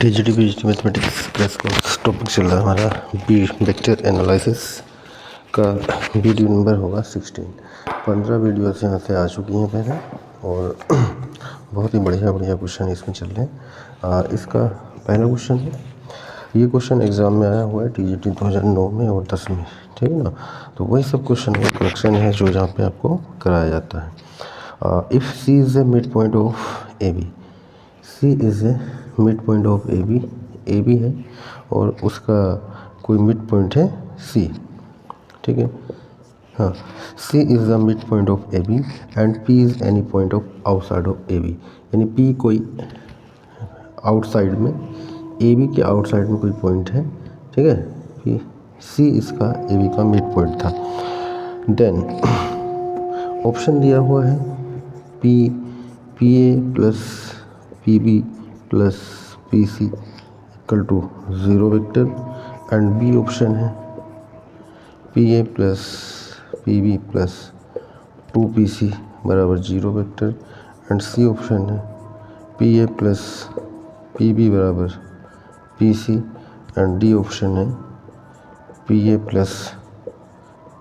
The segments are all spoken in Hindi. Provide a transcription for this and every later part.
TGT PGT mathematics class course topic चल रहा है हमारा वेक्टर एनालिसिस का वीडियो नंबर होगा 16। 15 वीडियोस यहाँ से आ चुकी हैं पहले और बहुत ही बढ़िया क्वेश्चन इसमें चल रहे हैं। इसका पहला क्वेश्चन है, ये क्वेश्चन एग्ज़ाम में आया हुआ है टीजीटी 2009 में और 10 में, ठीक है ना। तो वही सब क्वेश्चन का करेक्शन है जो जहाँ पे आपको कराया जाता है। If C is a midpoint of A B, C is a midpoint of A B है और उसका कोई मिड पॉइंट है सी, ठीक है। हाँ, C is the midpoint of A B and P is any point of outside of A B, यानी पी कोई आउटसाइड में, ए बी के आउटसाइड में कोई पॉइंट है, ठीक है। पी सी इसका ए बी का मिड पॉइंट था। देन ऑप्शन दिया हुआ है P A plus P B plus P C equal to 0 vector and B option है P A plus P B plus 2 P C बराबर 0 वेक्टर एंड सी ऑप्शन है P A plus P B बराबर P C and D option है P A plus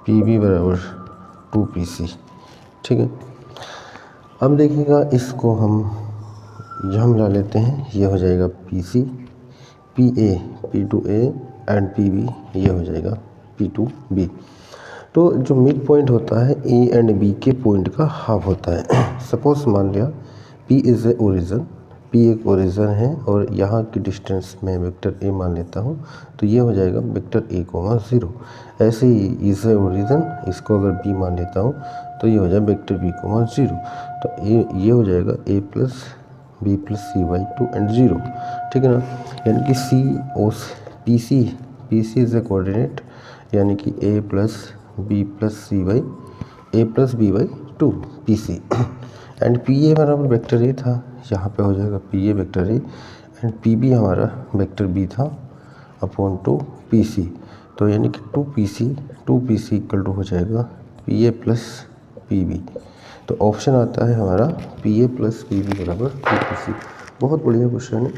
P B बराबर 2 पी सी, ठीक है। अब देखिएगा इसको हम यहाँ मिला लेते हैं, ये हो जाएगा P C, P A P to A and P B ये हो जाएगा पी टू बी। तो जो मिड पॉइंट होता है ए एंड बी के पॉइंट का हाफ होता है। सपोज मान लिया P is a origin, P एक ओरिजिन है और यहाँ की डिस्टेंस में वेक्टर ए मान लेता हूँ, तो ये हो जाएगा वेक्टर ए कोमा 0। ऐसे ही इज़ ए ओरिजिन, इसको अगर बी मान लेता हूँ तो ये हो जाएगा वेक्टर बी कोमा 0। तो ये हो जाएगा A plus B plus C by 2 and 0, ठीक है ना। यानी कि सी और P C is a coordinate, यानी कि A plus B plus C by A plus B by 2 P C and P A बराबर वेक्टर ए था, यहाँ पे हो जाएगा P A vector A and P B हमारा वेक्टर बी था अपॉन 2 पी सी। तो यानी कि 2 पी सी इक्वल टू हो जाएगा P A plus P B. तो ऑप्शन आता है हमारा P A plus P B बराबर 2 पी सी। बहुत बढ़िया क्वेश्चन है।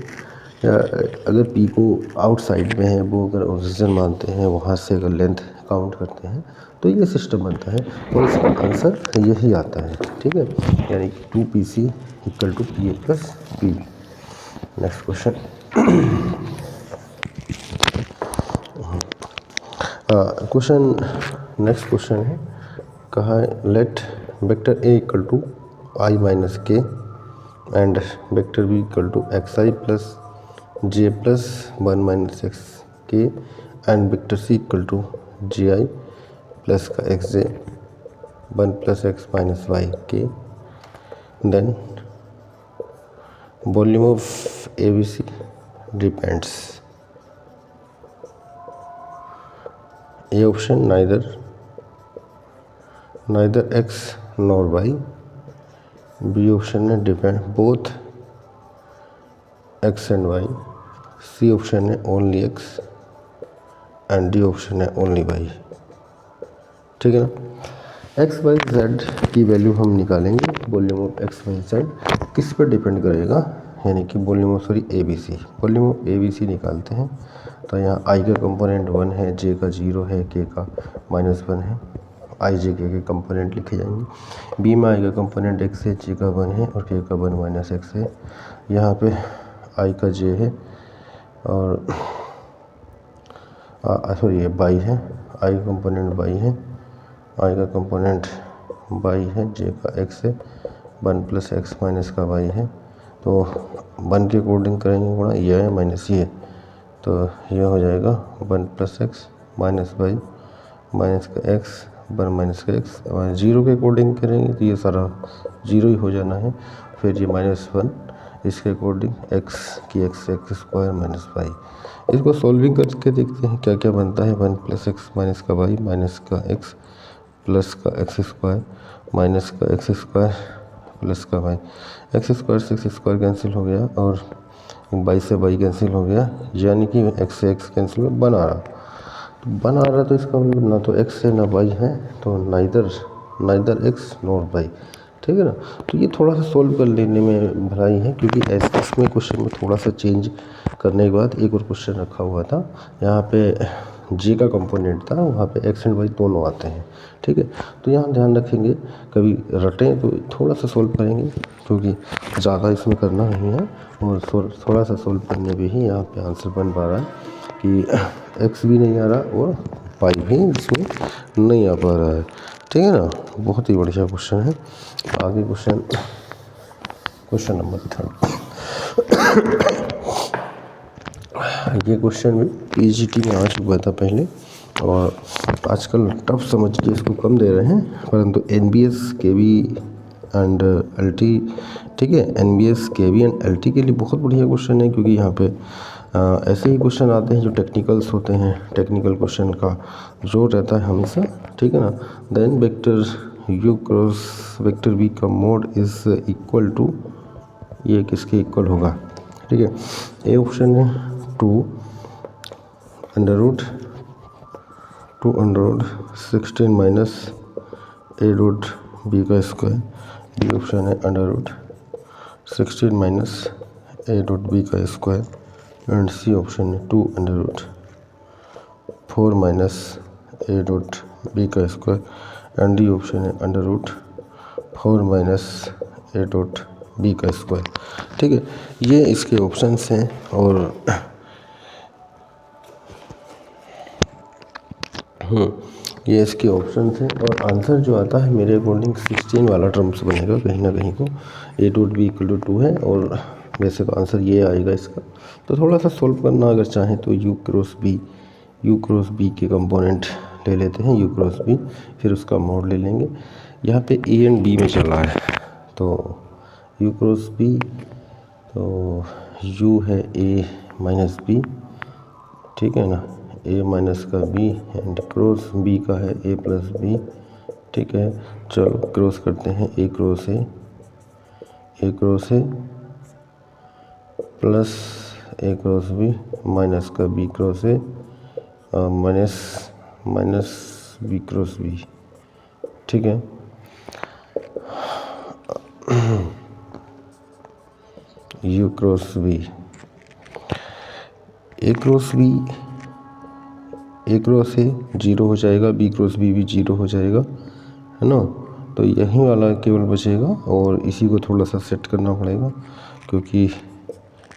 अगर पी को आउटसाइड में है, वो अगर ओरिजिन मानते हैं, वहाँ से अगर लेंथ काउंट करते हैं तो ये सिस्टम बनता है और इसका आंसर यही आता है, ठीक है। यानी कि 2 P C equal to P A plus P B. Next question, next question है, कहा है let vector A equal to I minus K and vector B equal to X I plus J plus 1 minus X K and vector C equal to J I plus का X J 1 plus X minus Y K. Then volume of A B C depends, ये option neither x nor Y, B option है depend both X and Y, C option है only X and D option है ओनली वाई, ठीक है ना। एक्स वाई जेड की वैल्यू हम निकालेंगे, volume of X Y Z किस पर डिपेंड करेगा, यानी कि volume of A B C. Volume of A B C निकालते हैं तो यहाँ आई का कंपोनेंट 1 है, जे का 0 है, के का -1 है, आई जे के कंपोनेंट लिखे जाएंगे। बी में आई का कंपोनेंट x है, जे का 1 है और के का 1 माइनस एक्स है। यहाँ पे आई का जे है और सॉरी ये बाई है, आई का कंपोनेंट बाई है, आई का कंपोनेंट बाई है, जे का x है, 1 प्लस एक्स माइनस का वाई है। तो 1 के अकॉर्डिंग करेंगे गुणा, ये है माइनस ये, तो यह हो जाएगा 1 plus X minus Y minus का एक्स 1 माइनस का एक्स। 0 के अकॉर्डिंग करेंगे तो ये सारा 0 ही हो जाना है, फिर ये -1 इसके according X square minus Y. इसको सॉल्विंग करके देखते हैं क्या क्या बनता है। 1 प्लस एक्स माइनस का वाई माइनस का एक्स प्लस का एक्स स्क्वायर माइनस का एक्स स्क्वायर प्लस का वाई। एक्स स्क्वायर से एक्स स्क्वायर कैंसिल हो गया और बाई से बाई कैंसिल हो गया, यानी कि एक्स से एक्स कैंसिल में बन आ तो इसका मतलब ना तो एक्स है ना वाई है, तो नाइदर एक्स नॉर वाई, ठीक है ना। तो ये थोड़ा सा सोल्व कर लेने में भलाई है, क्योंकि ऐसे इसमें क्वेश्चन में थोड़ा सा चेंज करने के बाद एक और क्वेश्चन रखा हुआ था, यहाँ पे जे का कंपोनेंट था, वहाँ पे एक्स एंड वाई दोनों आते हैं, ठीक है। तो यहाँ ध्यान रखेंगे, कभी रटें तो थोड़ा सा सोल्व करेंगे, क्योंकि ज़्यादा इसमें करना नहीं है, और थोड़ा सा सोल्व करने पे ही यहाँ पे आंसर बन पा रहा है कि एक्स भी नहीं आ रहा और वाई भी इसमें नहीं आ पा रहा है, ठीक है ना। बहुत ही बढ़िया क्वेश्चन है। आगे क्वेश्चन नंबर 3। ये क्वेश्चन भी पीजीटी में आ चुका था पहले, और आजकल टफ समझ के इसको कम दे रहे हैं, परंतु एनबीएस केवी एंड एलटी, ठीक है, एनबीएस केवी एंड एलटी के लिए बहुत बढ़िया क्वेश्चन है, क्योंकि यहाँ पे ऐसे ही क्वेश्चन आते हैं जो टेक्निकल्स होते हैं, टेक्निकल क्वेश्चन का जो रहता है हमेशा, ठीक है ना। Then vector U cross vector V का मोड इज इक्वल टू, ये किसके इक्वल होगा, ठीक है। ए ऑप्शन है 2 अंडर रूट 16 माइनस ए रूट बी का स्क्वायर, बी ऑप्शन है अंडर रूट 16 माइनस ए रूट बी का स्क्वायर, एंड सी ऑप्शन है 2 अंडर रूट 4 माइनस ए रूट बी का स्क्वायर, एंड डी ऑप्शन है अंडर रूट 4 माइनस ए रूट बी का स्क्वायर, ठीक है। ये इसके ऑप्शंस हैं, और ये इसके ऑप्शंस हैं, और आंसर जो आता है मेरे अकॉर्डिंग 16 वाला टर्म्स बनेगा कहीं ना कहीं को, ए रूट बी इक्वल टू 2 है, और वैसे तो आंसर ये आएगा इसका। तो थोड़ा सा सोल्व करना अगर चाहें तो यू क्रॉस बी के कंपोनेंट ले लेते हैं, यू क्रॉस बी, फिर उसका मोड ले लेंगे। यहाँ पे ए एंड बी में चल रहा है, तो यू क्रॉस बी, तो यू है ए माइनस बी, ठीक है ना, ए माइनस का बी, एंड क्रॉस बी का है ए प्लस बी, ठीक है। चलो क्रॉस करते हैं, A cross A plus A cross B, minus का B cross A, minus B cross B, ठीक है। U cross B, A cross B, A cross A 0 हो जाएगा, बी क्रॉस बी भी 0 हो जाएगा, है ना। तो यही वाला केवल बचेगा, और इसी को थोड़ा सा सेट करना पड़ेगा, क्योंकि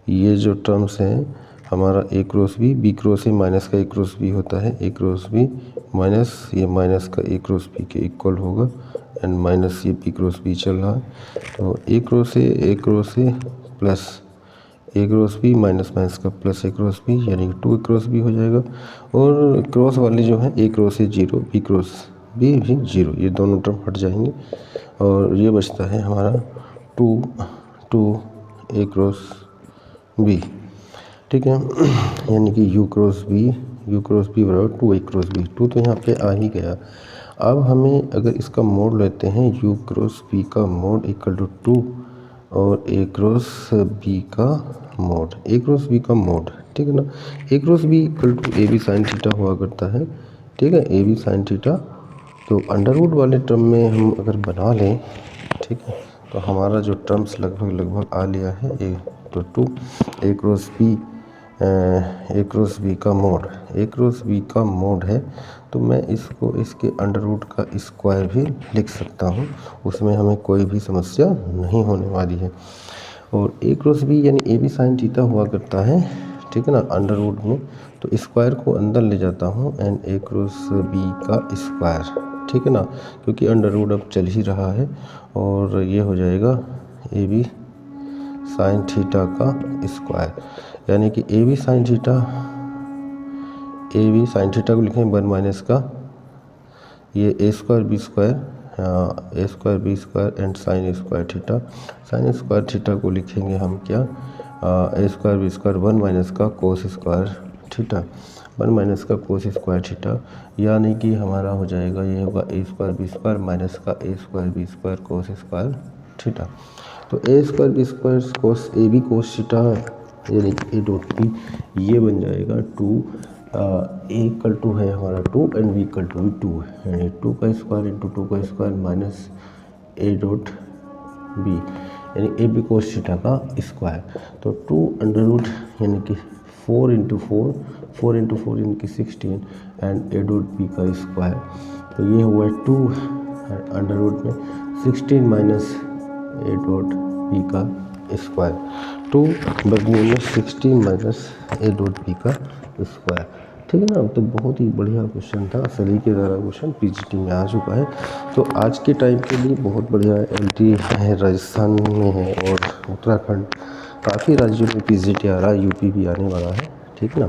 ये जो टर्म्स हैं हमारा A cross B cross A minus का ए क्रॉस बी होता है, ए क्रॉस बी माइनस ये माइनस का ए क्रॉस बी के इक्वल होगा, एंड माइनस ये बी क्रॉस बी चल रहा है, तो A cross A plus A cross B minus का प्लस ए क्रॉस बी, यानी कि 2 ए क्रॉस बी हो जाएगा। और क्रॉस वाले जो हैं A cross A 0, B cross B भी 0, ये दोनों टर्म हट जाएंगे, और ये बचता है हमारा 2 ए क्रॉस बी, ठीक है। यानी कि यू क्रॉस बी बराबर 2 ए क्रॉस बी, 2 तो यहाँ पे आ ही गया। अब हमें अगर इसका मोड लेते हैं, यू क्रॉस बी का मोड इक्वल टू 2 और ए क्रॉस बी का मोड, ठीक है ना। A cross B equal to A B sine theta हुआ करता है, ठीक है, ए बी साइन थीटा। तो अंडर रूट वाले टर्म में हम अगर बना लें, ठीक है, तो हमारा जो टर्म्स लगभग आ लिया है, ए तो 2 ए क्रॉस बी का मोड है, तो मैं इसको इसके अंडर रूट का स्क्वायर भी लिख सकता हूँ, उसमें हमें कोई भी समस्या नहीं होने वाली है। और ए क्रॉस बी यानी ए बी साइन थीटा हुआ करता है, ठीक है ना, अंडर रूट में, तो स्क्वायर को अंदर ले जाता हूँ, एंड ए क्रॉस बी का स्क्वायर, ठीक है ना, क्योंकि अंडर रूट अब चल ही रहा है, और ये हो जाएगा ए बी साइन थीटा का स्क्वायर, यानी कि ए बी साइन थीटा को लिखें 1 माइनस का ये A square B square and sine square theta को लिखेंगे हम क्या, A square B square 1 minus का कोस स्क्वायर थीटा, 1 माइनस का कोस स्क्वायर थीटा, यानी कि हमारा हो जाएगा, ये होगा A square B square minus का A square B square cos square theta. तो A square B square cos A B cos theta, यानी ए डॉट बी, ये बन जाएगा 2, ए इक्वल टू है हमारा 2 एंड बी इक्वल टू भी 2 है, यानी 2 का स्क्वायर इंटू 2 का square minus A dot B, यानी ए बी कोस थीटा का स्क्वायर। तो 2 अंडर रूट यानी कि 4 इंटू 4 यानी कि 16 एंड ए डॉट बी का स्क्वायर। तो ये हुआ 2 अंडर रूट में 16 माइनस ए डॉट बी का स्क्वायर, 2 बदले में 16 माइनस ए डॉट बी का स्क्वायर। ठीक है ना। तो बहुत ही बढ़िया क्वेश्चन था, सलीकेदार क्वेश्चन पीजीटी में आ चुका है। तो आज के टाइम के लिए बहुत बढ़िया एलटी है, राजस्थान में है और उत्तराखंड, काफ़ी राज्यों में पीजीटी आ रहा है, यूपी भी आने वाला है। ठीक ना।